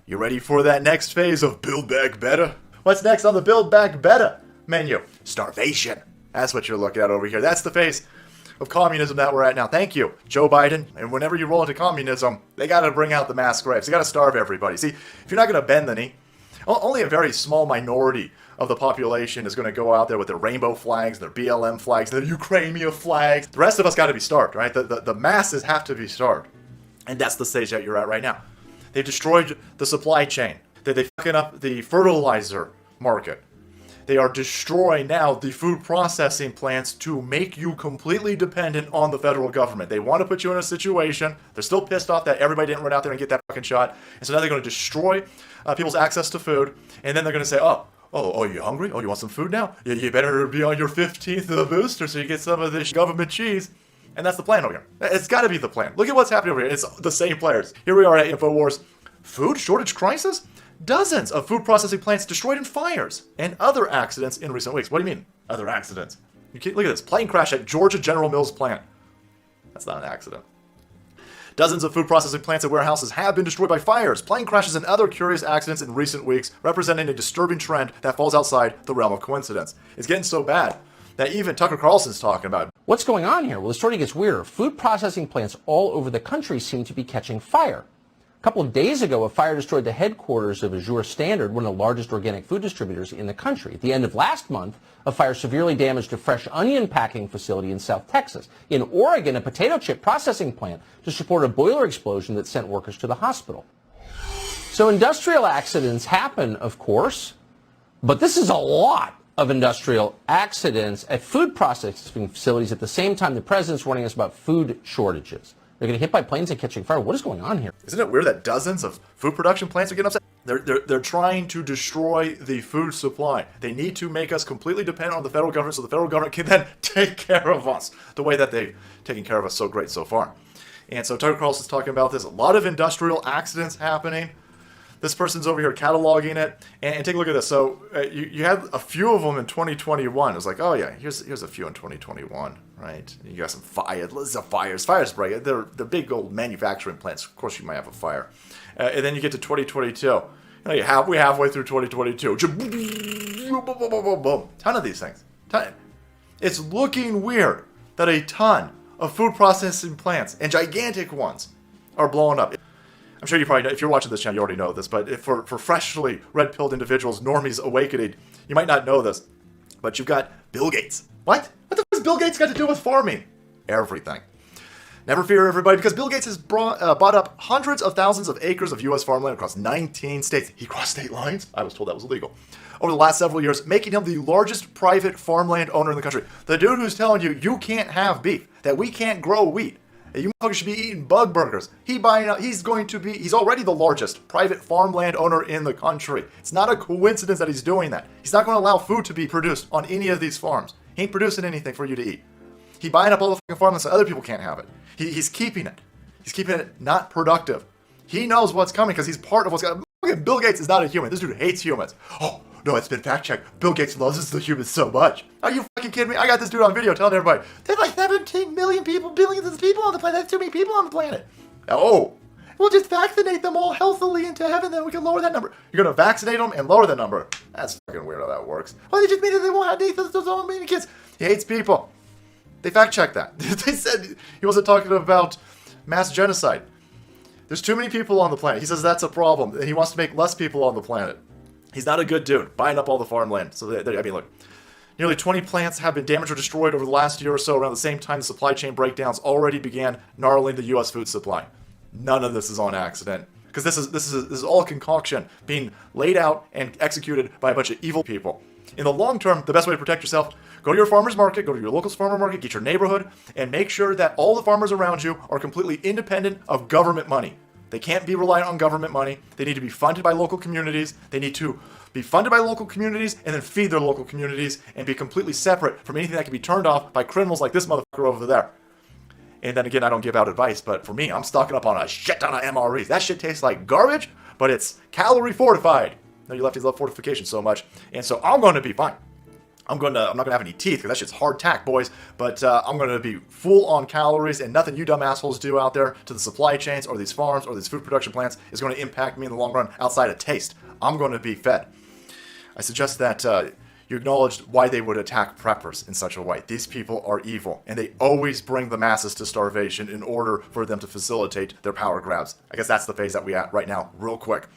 You ready for that next phase of Build Back Better? What's next on the Build Back Better menu? Starvation. That's what you're looking at over here. That's the phase of communism that we're at now. Thank you, Joe Biden. And whenever you roll into communism, they got to bring out the mass graves. They got to starve everybody. See, if you're not going to bend the knee, only a very small minority of the population is going to go out there with their rainbow flags, their BLM flags, their Ukraine flags. The rest of us got to be starved, right? The masses have to be starved. And that's the stage that you're at right now. They've destroyed the supply chain. They're fucking up the fertilizer market. They are destroying now the food processing plants to make you completely dependent on the federal government. They want to put you in a situation. They're still pissed off that everybody didn't run out there and get that fucking shot. And so now they're going to destroy people's access to food. And then they're going to say, oh, you hungry? Oh, you want some food now? You better be on your 15th booster so you get some of this government cheese. And that's the plan over here. It's got to be the plan. Look at what's happening over here. It's the same players. Here we are at InfoWars. Food shortage crisis? Dozens of food processing plants destroyed in fires and other accidents in recent weeks. What do you mean, other accidents? Look at this. Plane crash at Georgia General Mills plant. That's not an accident. Dozens of food processing plants and warehouses have been destroyed by fires, plane crashes, and other curious accidents in recent weeks, representing a disturbing trend that falls outside the realm of coincidence. It's getting so bad that even Tucker Carlson's talking about it. What's going on here? Well, the story gets weirder. Food processing plants all over the country seem to be catching fire. A couple of days ago, a fire destroyed the headquarters of Azure Standard, one of the largest organic food distributors in the country. At the end of last month, a fire severely damaged a fresh onion packing facility in South Texas. In Oregon, a potato chip processing plant just reported a boiler explosion that sent workers to the hospital. So industrial accidents happen, of course, but this is a lot of industrial accidents at food processing facilities at the same time the president's warning us about food shortages. They're getting hit by planes and catching fire. What is going on here? Isn't it weird that dozens of food production plants are getting upset? They're trying to destroy the food supply. They need to make us completely dependent on the federal government so the federal government can then take care of us the way that they've taken care of us so great so far. And so Tucker Carlson's talking about this. A lot of industrial accidents happening. This person's over here cataloging it. And take a look at this. So you had a few of them in 2021. It was like, oh yeah, here's a few in 2021, right? You got some fires. Fires break. They're big old manufacturing plants. Of course you might have a fire. And then you get to 2022. We're halfway through 2022. Boom. Ton of these things. It's looking weird that a ton of food processing plants, and gigantic ones, are blowing up. I'm sure you probably know, if you're watching this channel, you already know this, but for freshly red-pilled individuals, normies awakening, you might not know this, but you've got Bill Gates. What? What the fuck has Bill Gates got to do with farming? Everything. Never fear, everybody, because Bill Gates has bought up hundreds of thousands of acres of U.S. farmland across 19 states. He crossed state lines? I was told that was illegal. Over the last several years, making him the largest private farmland owner in the country. The dude who's telling you can't have beef, that we can't grow wheat, that you motherfuckers should be eating bug burgers. He's already the largest private farmland owner in the country. It's not a coincidence that he's doing that. He's not going to allow food to be produced on any of these farms. He ain't producing anything for you to eat. He's buying up all the fucking farmland so other people can't have it. He's keeping it. He's keeping it not productive. He knows what's coming because he's part of what's coming. Bill Gates is not a human. This dude hates humans. Oh, no, it's been fact-checked. Bill Gates loves the humans so much. Are you fucking kidding me? I got this dude on video telling everybody, there's like 17 million people, billions of people on the planet. That's too many people on the planet. Oh, we'll just vaccinate them all healthily into heaven, then we can lower that number. You're going to vaccinate them and lower that number. That's fucking weird how that works. Well, they just mean that they won't have those many kids. He hates people. They fact-checked that. They said he wasn't talking about mass genocide. There's too many people on the planet. He says that's a problem, and he wants to make less people on the planet. He's not a good dude, buying up all the farmland. So, look, nearly 20 plants have been damaged or destroyed over the last year or so. Around the same time, the supply chain breakdowns already began gnarling the U.S. food supply. None of this is on accident, because this is all concoction being laid out and executed by a bunch of evil people. In the long term, the best way to protect yourself, go to your farmer's market, go to your local farmer market, get your neighborhood, and make sure that all the farmers around you are completely independent of government money. They can't be reliant on government money. They need to be funded by local communities. They need to be funded by local communities and then feed their local communities and be completely separate from anything that can be turned off by criminals like this motherfucker over there. And then again, I don't give out advice, but for me, I'm stocking up on a shit ton of MREs. That shit tastes like garbage, but it's calorie fortified. No, you lefties love fortification so much. And so I'm going to be fine. I'm not gonna have any teeth because that shit's hardtack, boys. But I'm gonna be full on calories, and nothing you dumb assholes do out there to the supply chains or these farms or these food production plants is going to impact me in the long run outside of taste. I'm going to be fed. I suggest that you acknowledge why they would attack preppers in such a way. These people are evil, and they always bring the masses to starvation in order for them to facilitate their power grabs. I guess that's the phase that we're at right now, real quick.